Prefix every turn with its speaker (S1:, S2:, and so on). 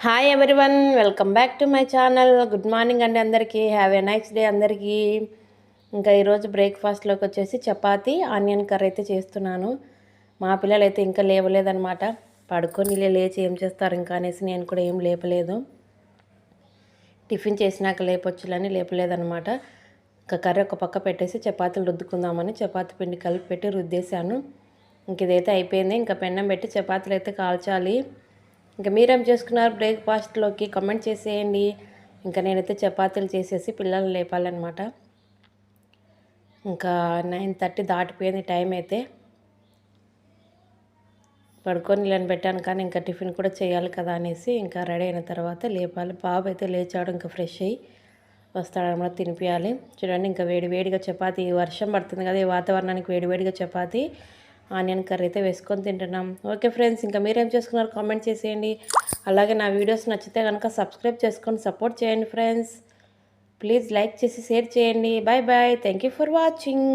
S1: Hi everyone, welcome back to my channel. Good morning అండి అందరికీ. Have a nice day అందరికీ. ఇంకా ఈరోజు బ్రేక్ఫాస్ట్లోకి వచ్చేసి చపాతీ ఆనియన్ కర్రీ అయితే చేస్తున్నాను. మా పిల్లలు అయితే ఇంకా లేవలేదనమాట. పడుకొని లేచి ఏం చేస్తారు ఇంకా అనేసి నేను కూడా ఏం లేపలేదు. టిఫిన్ చేసినాక లేపొచ్చులని లేపలేదనమాట. ఇంకా కర్రీ ఒక పక్క పెట్టేసి చపాతీలు రుద్దుకుందామని చపాతీ పిండి కలిపి పెట్టి రుద్దేశాను. ఇంక ఇదైతే అయిపోయింది. ఇంకా పెన్నం పెట్టి చపాతీలు అయితే కాల్చాలి. ఇంకా మీరేం చేసుకున్నారు బ్రేక్ఫాస్ట్లోకి కమెంట్ చేసేయండి. ఇంకా నేనైతే చపాతీలు చేసేసి పిల్లల్ని లేపాలన్నమాట. ఇంకా 9:30 దాటిపోయింది టైం అయితే. పడుకొని నీళ్ళని పెట్టాను కానీ ఇంకా టిఫిన్ కూడా చేయాలి కదా అనేసి ఇంకా రెడీ అయిన తర్వాత లేపాలి. బాబు అయితే లేచాడు, ఇంకా ఫ్రెష్ అయ్యి వస్తాడన్నమాట, తినిపించాలి. చూడండి ఇంకా వేడివేడిగా చపాతీ, వర్షం పడుతుంది కదా, ఈ వాతావరణానికి వేడివేడిగా చపాతీ ఆనియన్ కర్రీ అయితే వేసుకొని తింటున్నాం. ఓకే ఫ్రెండ్స్, ఇంకా మీరేం చేసుకున్నారు కామెంట్ చేసేయండి. అలాగే నా వీడియోస్ నచ్చితే కనుక సబ్స్క్రైబ్ చేసుకొని సపోర్ట్ చేయండి ఫ్రెండ్స్. ప్లీజ్ లైక్ చేసి షేర్ చేయండి. Bye bye. Thank you for watching.